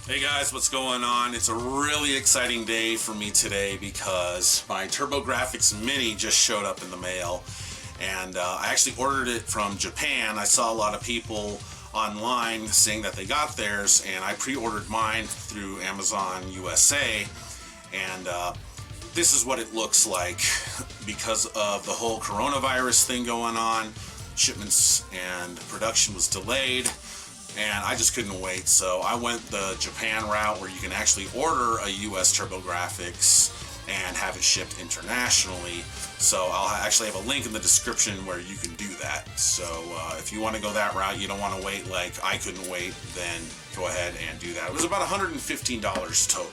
Hey guys, what's going on? It's a really exciting day for me today because my TurboGrafx Mini just showed up in the mail, and I actually ordered it from Japan. I saw a lot of people online saying that they got theirs, and I pre-ordered mine through Amazon USA, and this is what it looks like. Because of the whole coronavirus thing going on, shipments and production was delayed, and I just couldn't wait. So I went the Japan route where you can actually order a US TurboGrafx and have it shipped internationally. So I'll actually have a link in the description where you can do that. So if you want to go that route, you don't want to wait like I couldn't wait, then go ahead and do that. It was about $115 total.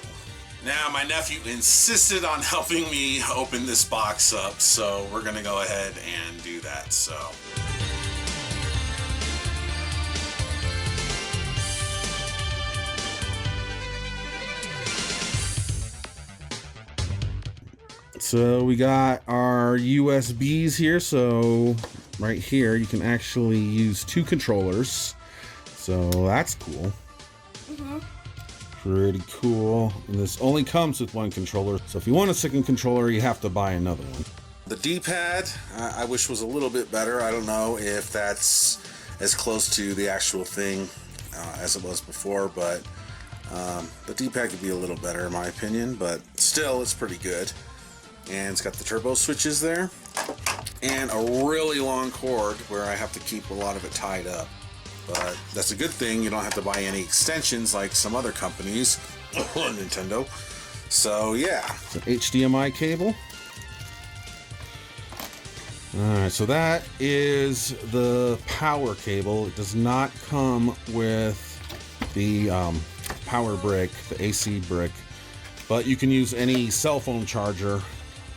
Now, my nephew insisted on helping me open this box up, so we're going to go ahead and do that. So we got our USBs here. So right here, you can actually use two controllers. So that's cool. Pretty cool. And this only comes with one controller. So if you want a second controller, you have to buy another one. The D-pad, I wish was a little bit better. I don't know if that's as close to the actual thing as it was before, but the D-pad could be a little better in my opinion, but still it's pretty good. And it's got the turbo switches there and a really long cord where I have to keep a lot of it tied up. But that's a good thing. You don't have to buy any extensions like some other companies, Nintendo. So yeah, it's an HDMI cable. Alright, so that is the power cable. It does not come with the power brick, the AC brick, but you can use any cell phone charger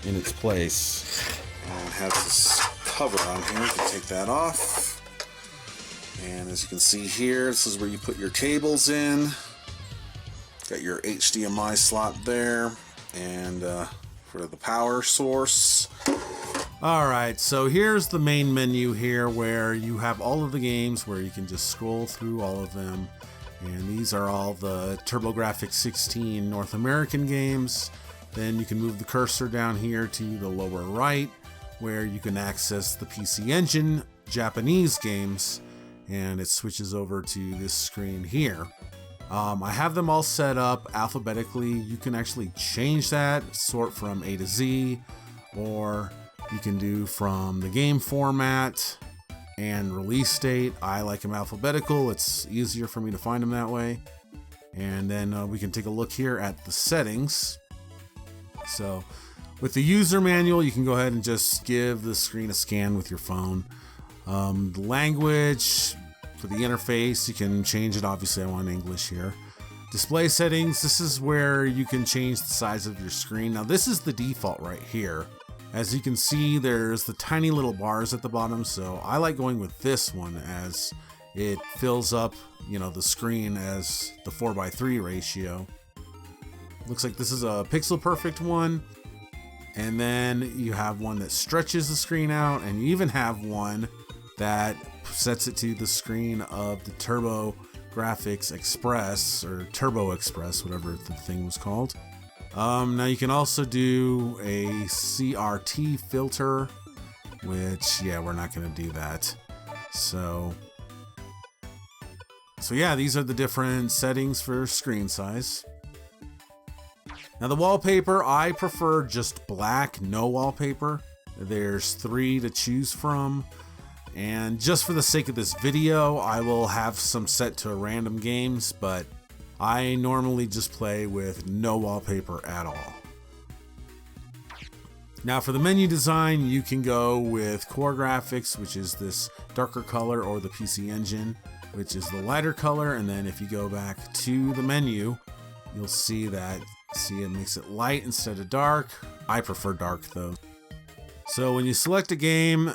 in its place. And it has this cover on here. You can take that off. And as you can see here, this is where you put your cables in. Got your HDMI slot there, and for the power source. Alright, so here's the main menu here where you have all of the games where you can just scroll through all of them. And these are all the TurboGrafx-16 North American games. Then you can move the cursor down here to the lower right where you can access the PC Engine Japanese games, and it switches over to this screen here. I have them all set up alphabetically. You can actually change that, sort from A to Z, or you can do from the game format and release date. I like them alphabetical. It's easier for me to find them that way. And then we can take a look here at the settings. So with the user manual, you can go ahead and just give the screen a scan with your phone. The language for the interface, you can change it. Obviously, I want English here. Display settings, this is where you can change the size of your screen. Now, this is the default right here. As you can see, there's the tiny little bars at the bottom, so I like going with this one as it fills up, the screen as the 4:3 ratio. Looks like this is a pixel perfect one. And then you have one that stretches the screen out, and you even have one that sets it to the screen of the TurboGrafx Express, or Turbo Express, whatever the thing was called. Now you can also do a CRT filter, which, yeah, we're not going to do that. So yeah, these are the different settings for screen size. Now the wallpaper, I prefer just black, no wallpaper. There's 3 to choose from. And just for the sake of this video, I will have some set to random games, but I normally just play with no wallpaper at all. Now for the menu design, you can go with Core Graphics, which is this darker color, or the PC Engine, which is the lighter color. And then if you go back to the menu, you'll see that, it makes it light instead of dark. I prefer dark though. So when you select a game,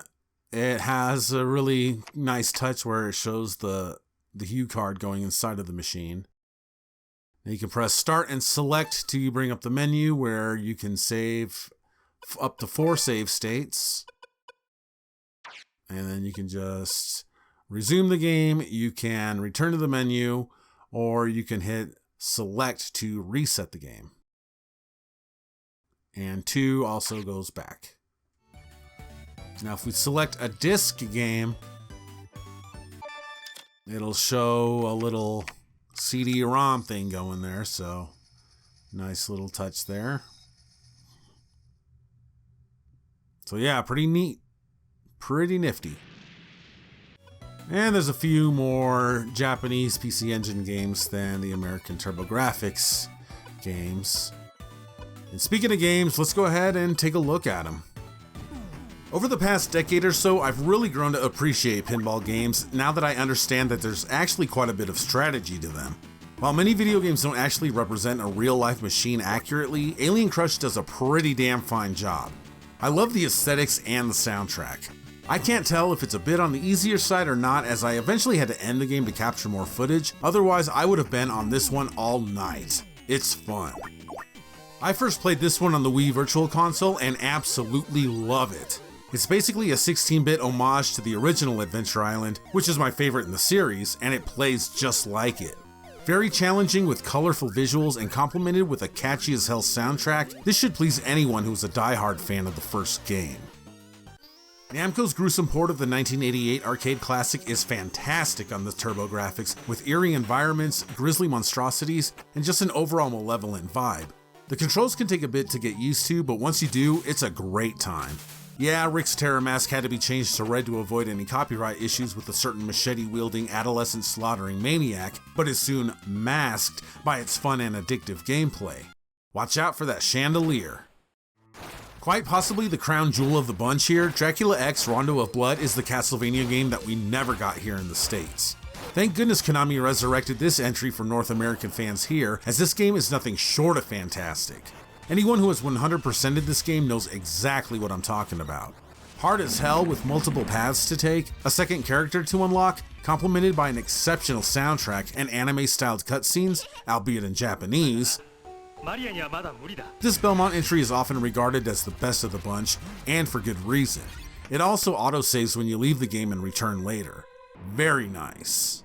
it has a really nice touch where it shows the hue card going inside of the machine. Now you can press start and select to bring up the menu where you can save up to 4 save states. And then you can just resume the game. You can return to the menu, or you can hit select to reset the game. And 2 also goes back. Now if we select a disc game, it'll show a little CD-ROM thing going there, so nice little touch there. So yeah, pretty neat. Pretty nifty. And there's a few more Japanese PC Engine games than the American TurboGrafx games. And speaking of games, let's go ahead and take a look at them. Over the past decade or so, I've really grown to appreciate pinball games now that I understand that there's actually quite a bit of strategy to them. While many video games don't actually represent a real-life machine accurately, Alien Crush does a pretty damn fine job. I love the aesthetics and the soundtrack. I can't tell if it's a bit on the easier side or not, as I eventually had to end the game to capture more footage, otherwise I would have been on this one all night. It's fun. I first played this one on the Wii Virtual Console and absolutely love it. It's basically a 16-bit homage to the original Adventure Island, which is my favorite in the series, and it plays just like it. Very challenging with colorful visuals and complemented with a catchy as hell soundtrack, this should please anyone who's a die-hard fan of the first game. Namco's gruesome port of the 1988 arcade classic is fantastic on the TurboGrafx, with eerie environments, grisly monstrosities, and just an overall malevolent vibe. The controls can take a bit to get used to, but once you do, it's a great time. Yeah, Rick's terror mask had to be changed to red to avoid any copyright issues with a certain machete-wielding, adolescent slaughtering maniac, but is soon masked by its fun and addictive gameplay. Watch out for that chandelier. Quite possibly the crown jewel of the bunch here, Dracula X Rondo of Blood is the Castlevania game that we never got here in the States. Thank goodness Konami resurrected this entry for North American fans here, as this game is nothing short of fantastic. Anyone who has 100%ed this game knows exactly what I'm talking about. Hard as hell with multiple paths to take, a second character to unlock, complemented by an exceptional soundtrack and anime-styled cutscenes, albeit in Japanese. This Belmont entry is often regarded as the best of the bunch, and for good reason. It also autosaves when you leave the game and return later. Very nice.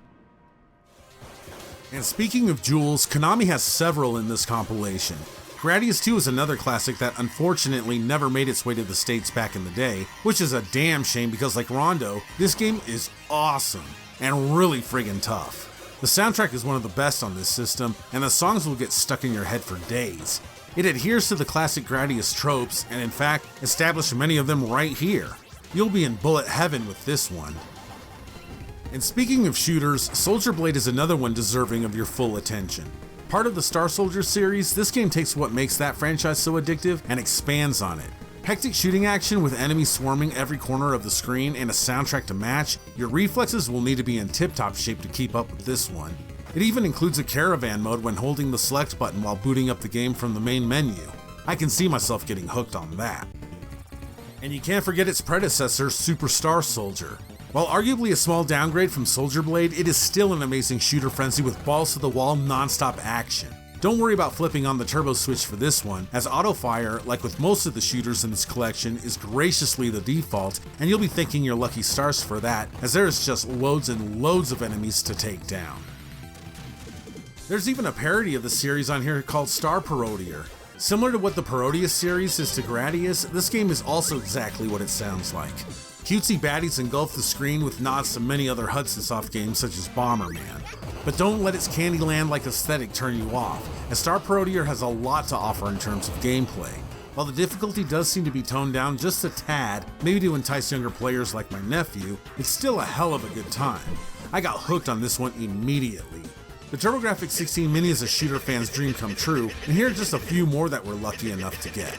And speaking of jewels, Konami has several in this compilation. Gradius 2 is another classic that unfortunately never made its way to the States back in the day, which is a damn shame because like Rondo, this game is awesome and really friggin' tough. The soundtrack is one of the best on this system, and the songs will get stuck in your head for days. It adheres to the classic Gradius tropes, and in fact, established many of them right here. You'll be in bullet heaven with this one. And speaking of shooters, Soldier Blade is another one deserving of your full attention. Part of the Star Soldier series, this game takes what makes that franchise so addictive and expands on it. Hectic shooting action with enemies swarming every corner of the screen and a soundtrack to match, your reflexes will need to be in tip-top shape to keep up with this one. It even includes a caravan mode when holding the select button while booting up the game from the main menu. I can see myself getting hooked on that. And you can't forget its predecessor, Super Star Soldier. While arguably a small downgrade from Soldier Blade, it is still an amazing shooter frenzy with balls to the wall non-stop action. Don't worry about flipping on the turbo switch for this one, as auto-fire, like with most of the shooters in this collection, is graciously the default, and you'll be thanking your lucky stars for that, as there is just loads and loads of enemies to take down. There's even a parody of the series on here called Star Parodier. Similar to what the Parodius series is to Gradius, this game is also exactly what it sounds like. Cutesy baddies engulf the screen with nods to many other Hudson Soft games such as Bomberman. But don't let its Candyland-like aesthetic turn you off, as Star Parodier has a lot to offer in terms of gameplay. While the difficulty does seem to be toned down just a tad, maybe to entice younger players like my nephew, it's still a hell of a good time. I got hooked on this one immediately. The TurboGrafx-16 Mini is a shooter fan's dream come true, and here are just a few more that we're lucky enough to get.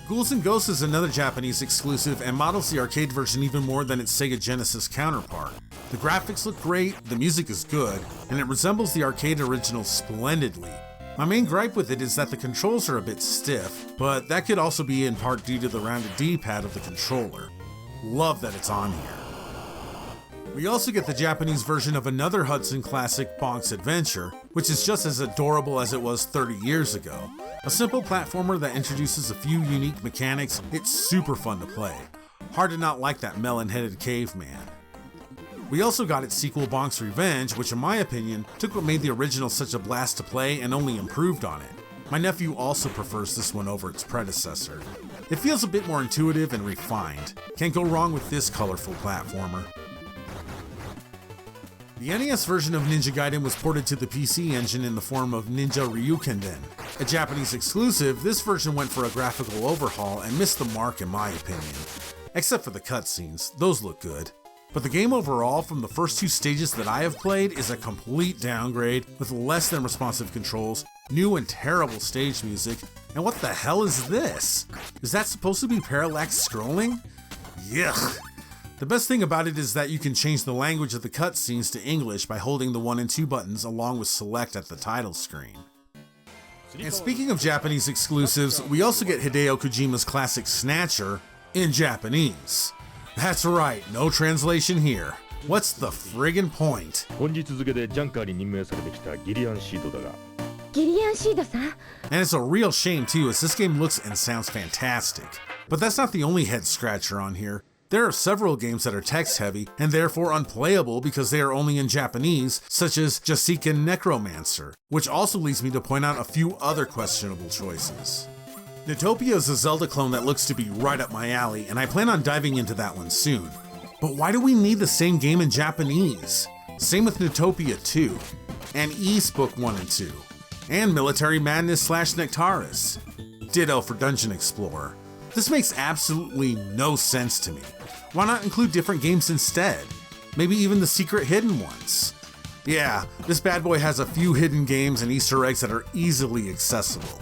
Ghouls 'n Ghosts is another Japanese exclusive and models the arcade version even more than its Sega Genesis counterpart. The graphics look great, the music is good, and it resembles the arcade original splendidly. My main gripe with it is that the controls are a bit stiff, but that could also be in part due to the rounded D-pad of the controller. Love that it's on here. We also get the Japanese version of another Hudson classic, Bonk's Adventure, which is just as adorable as it was 30 years ago. A simple platformer that introduces a few unique mechanics. It's super fun to play. Hard to not like that melon-headed caveman. We also got its sequel Bonk's Revenge, which in my opinion took what made the original such a blast to play and only improved on it. My nephew also prefers this one over its predecessor. It feels a bit more intuitive and refined. Can't go wrong with this colorful platformer. The NES version of Ninja Gaiden was ported to the PC Engine in the form of Ninja Ryukenden. A Japanese exclusive, this version went for a graphical overhaul and missed the mark in my opinion. Except for the cutscenes, those look good. But the game overall, from the first two stages that I have played, is a complete downgrade with less than responsive controls, new and terrible stage music, and what the hell is this? Is that supposed to be parallax scrolling? Yuck! The best thing about it is that you can change the language of the cutscenes to English by holding the 1 and 2 buttons along with select at the title screen. And speaking of Japanese exclusives, we also get Hideo Kojima's classic Snatcher in Japanese. That's right, no translation here. What's the friggin' point? 本日付でジャンカーに任命されてきたギリアンシードだが。ギリアンシードさん? And it's a real shame too, as this game looks and sounds fantastic. But that's not the only head scratcher on here. There are several games that are text heavy and therefore unplayable because they are only in Japanese, such as Jasiken Necromancer, which also leads me to point out a few other questionable choices. Nutopia is a Zelda clone that looks to be right up my alley, and I plan on diving into that one soon. But why do we need the same game in Japanese? Same with Nutopia 2, and East Book 1 and 2, and Military Madness / Nectaris. Ditto for Dungeon Explorer. This makes absolutely no sense to me. Why not include different games instead? Maybe even the secret hidden ones. Yeah, this bad boy has a few hidden games and Easter eggs that are easily accessible.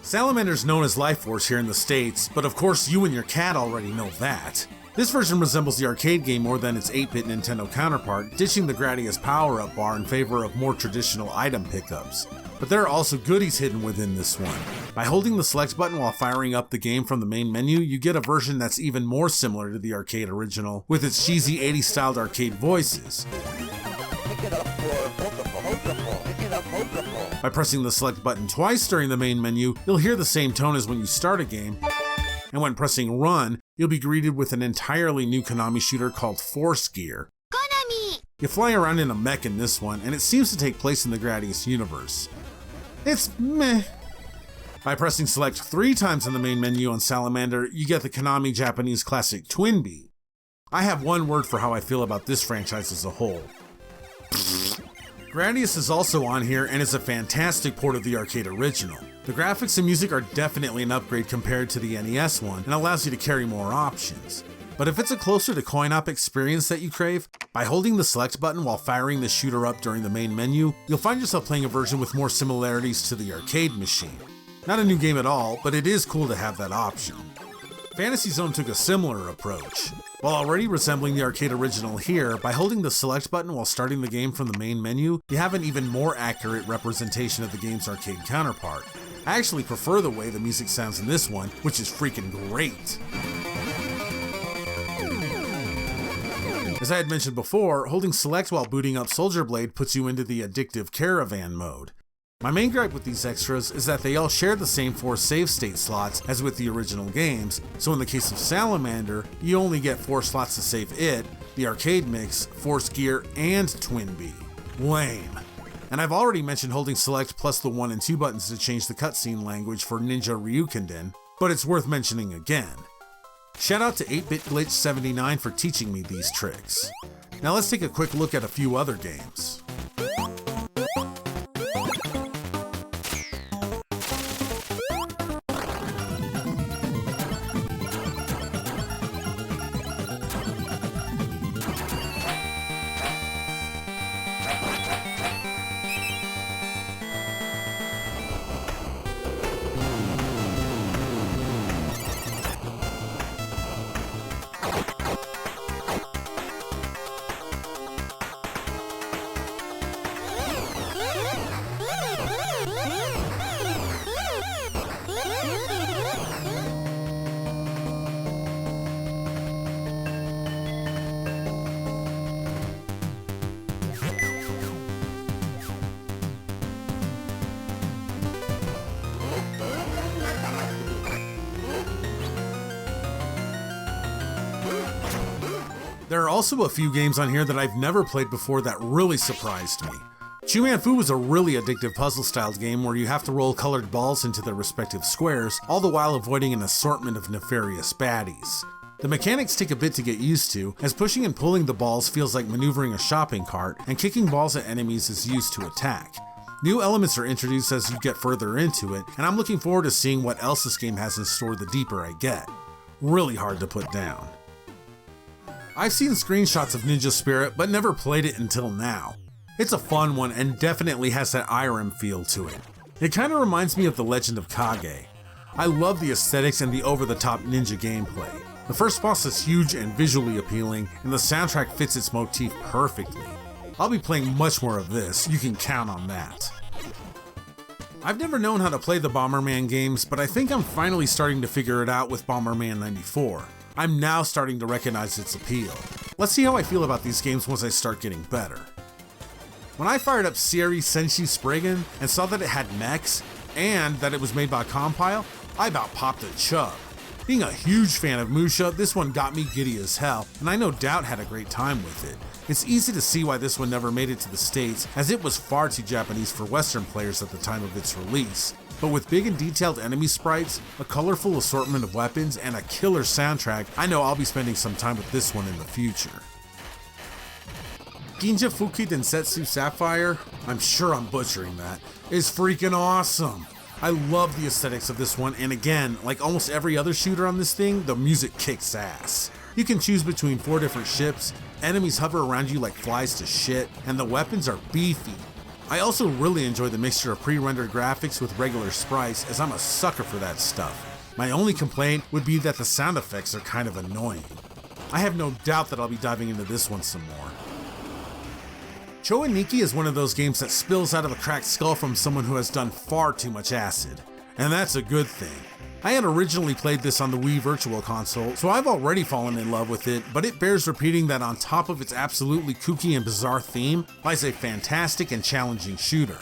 Salamander's known as Life Force here in the States, but of course you and your cat already know that. This version resembles the arcade game more than its 8-bit Nintendo counterpart, ditching the Gradius power-up bar in favor of more traditional item pickups. But there are also goodies hidden within this one. By holding the select button while firing up the game from the main menu, you get a version that's even more similar to the arcade original, with its cheesy 80s styled arcade voices. By pressing the select button twice during the main menu, you'll hear the same tone as when you start a game, and when pressing run, you'll be greeted with an entirely new Konami shooter called Force Gear. Konami! You fly around in a mech in this one, and it seems to take place in the Gradius universe. It's meh. By pressing select 3 times in the main menu on Salamander, you get the Konami Japanese classic Twin Bee. I have one word for how I feel about this franchise as a whole. Gradius is also on here and is a fantastic port of the arcade original. The graphics and music are definitely an upgrade compared to the NES one and allows you to carry more options. But if it's a closer to coin-op experience that you crave, by holding the select button while firing the shooter up during the main menu, you'll find yourself playing a version with more similarities to the arcade machine. Not a new game at all, but it is cool to have that option. Fantasy Zone took a similar approach. While already resembling the arcade original here, by holding the select button while starting the game from the main menu, you have an even more accurate representation of the game's arcade counterpart. I actually prefer the way the music sounds in this one, which is freaking great. As I had mentioned before, holding select while booting up Soldier Blade puts you into the addictive caravan mode. My main gripe with these extras is that they all share the same 4 save state slots as with the original games, so in the case of Salamander, you only get 4 slots to save it, the arcade mix, Force Gear, and Twin Bee. Lame. And I've already mentioned holding select plus the 1 and 2 buttons to change the cutscene language for Ninja Ryukenden, but it's worth mentioning again. Shout out to 8-Bit Glitch 79 for teaching me these tricks. Now let's take a quick look at a few other games. There are also a few games on here that I've never played before that really surprised me. Chu Man Fu is a really addictive puzzle-styled game where you have to roll colored balls into their respective squares, all the while avoiding an assortment of nefarious baddies. The mechanics take a bit to get used to, as pushing and pulling the balls feels like maneuvering a shopping cart, and kicking balls at enemies is used to attack. New elements are introduced as you get further into it, and I'm looking forward to seeing what else this game has in store the deeper I get. Really hard to put down. I've seen screenshots of Ninja Spirit, but never played it until now. It's a fun one and definitely has that Irem feel to it. It kinda reminds me of The Legend of Kage. I love the aesthetics and the over-the-top ninja gameplay. The first boss is huge and visually appealing, and the soundtrack fits its motif perfectly. I'll be playing much more of this, you can count on that. I've never known how to play the Bomberman games, but I think I'm finally starting to figure it out with Bomberman 94. I'm now starting to recognize its appeal. Let's see how I feel about these games once I start getting better. When I fired up Sierra Senshi Spriggan and saw that it had mechs, and that it was made by Compile, I about popped a chub. Being a huge fan of Musha, this one got me giddy as hell, and I no doubt had a great time with it. It's easy to see why this one never made it to the States, as it was far too Japanese for Western players at the time of its release. But with big and detailed enemy sprites, a colorful assortment of weapons, and a killer soundtrack, I know I'll be spending some time with this one in the future. Ginja Fuki Densetsu Sapphire, I'm sure I'm butchering that, is freaking awesome. I love the aesthetics of this one, and again, like almost every other shooter on this thing, the music kicks ass. You can choose between 4 different ships, enemies hover around you like flies to shit, and the weapons are beefy. I also really enjoy the mixture of pre-rendered graphics with regular sprites, as I'm a sucker for that stuff. My only complaint would be that the sound effects are kind of annoying. I have no doubt that I'll be diving into this one some more. Choa Nikki is one of those games that spills out of a cracked skull from someone who has done far too much acid. And that's a good thing. I had originally played this on the Wii Virtual Console, so I've already fallen in love with it, but it bears repeating that on top of its absolutely kooky and bizarre theme lies a fantastic and challenging shooter.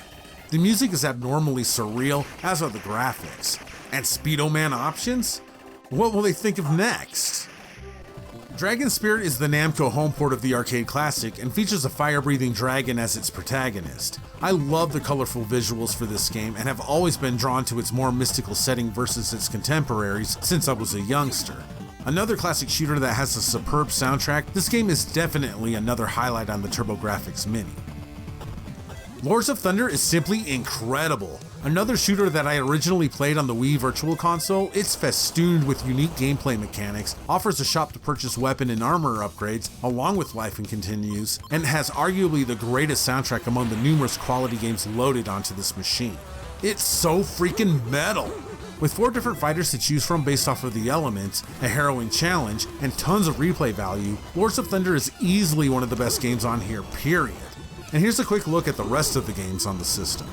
The music is abnormally surreal, as are the graphics. And Speedo Man options? What will they think of next? Dragon Spirit is the Namco home port of the arcade classic and features a fire-breathing dragon as its protagonist. I love the colorful visuals for this game and have always been drawn to its more mystical setting versus its contemporaries since I was a youngster. Another classic shooter that has a superb soundtrack, this game is definitely another highlight on the TurboGrafx Mini. Lords of Thunder is simply incredible. Another shooter that I originally played on the Wii Virtual Console, it's festooned with unique gameplay mechanics, offers a shop to purchase weapon and armor upgrades, along with Life and Continues, and has arguably the greatest soundtrack among the numerous quality games loaded onto this machine. It's so freaking metal! With 4 different fighters to choose from based off of the elements, a harrowing challenge, and tons of replay value, Lords of Thunder is easily one of the best games on here, period. And here's a quick look at the rest of the games on the system.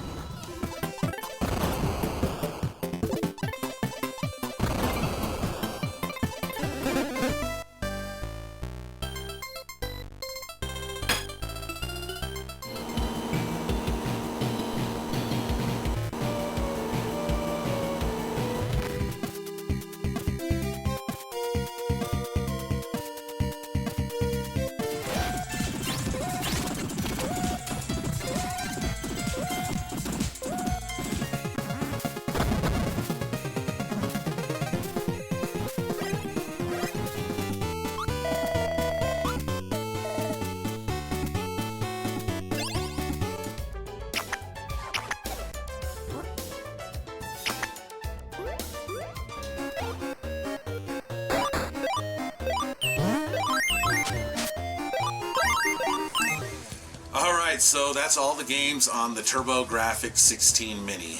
Alright, so that's all the games on the TurboGrafx-16 Mini.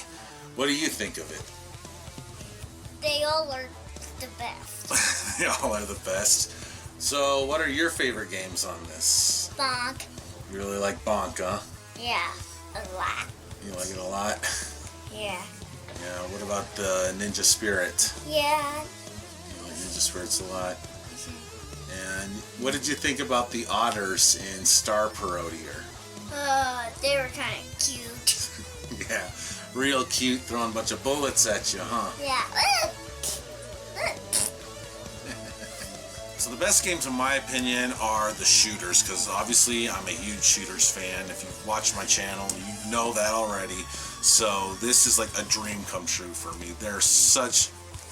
What do you think of it? They all are the best. They all are the best. So, what are your favorite games on this? Bonk. You really like Bonk, huh? Yeah, a lot. You like it a lot? Yeah. Yeah, what about Ninja Spirit? Yeah. You like Ninja Spirits a lot? And what did you think about the otters in Star Parodier? They were kind of cute. Yeah, real cute, throwing a bunch of bullets at you, huh? Yeah. So the best games in my opinion are the shooters, because obviously I'm a huge shooters fan. If you've watched my channel, you know that already. So this is like a dream come true for me. There's such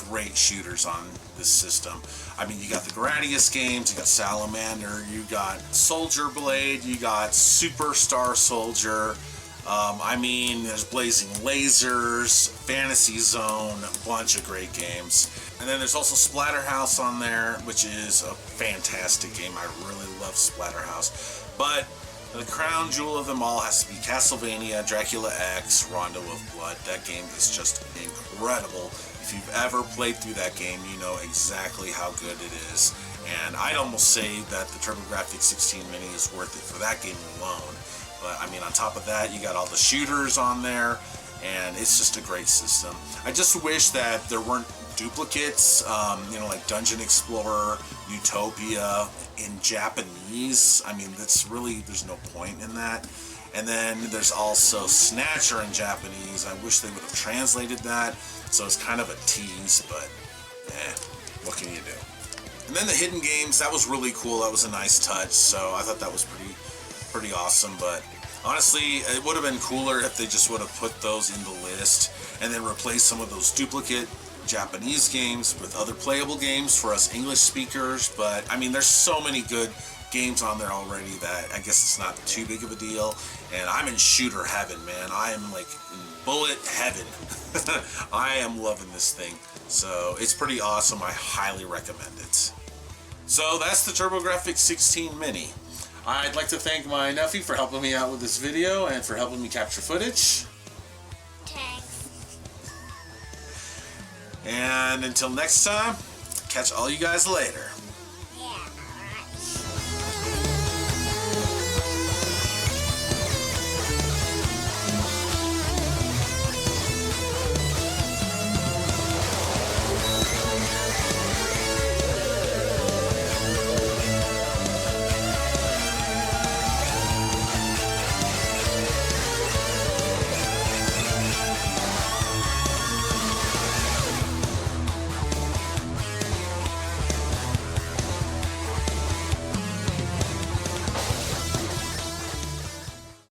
great shooters on this system. I mean, you got the Gradius games, you got Salamander, you got Soldier Blade, you got Superstar Soldier. I mean, there's Blazing Lasers, Fantasy Zone, a bunch of great games. And then there's also Splatterhouse on there, which is a fantastic game. I really love Splatterhouse. But the crown jewel of them all has to be Castlevania, Dracula X, Rondo of Blood. That game is just incredible. If you've ever played through that game, you know exactly how good it is. And I'd almost say that the TurboGrafx-16 Mini is worth it for that game alone. But I mean, on top of that, you got all the shooters on there, and it's just a great system. I just wish that there weren't duplicates, you know, like Dungeon Explorer, Utopia in Japanese. I mean, that's really, there's no point in that. And then there's also Snatcher in Japanese. I wish they would have translated that. So it's kind of a tease, but what can you do? And then the hidden games, that was really cool. That was a nice touch. So I thought that was pretty awesome. But honestly, it would have been cooler if they just would have put those in the list and then replaced some of those duplicate Japanese games with other playable games for us English speakers. But I mean, there's so many good games on there already that I guess it's not too big of a deal. And I'm in shooter heaven, man. I am like in bullet heaven. I am loving this thing. So it's pretty awesome. I highly recommend it. So that's the TurboGrafx-16 Mini. I'd like to thank my nephew for helping me out with this video and for helping me capture footage. Thanks. And until next time, catch all you guys later.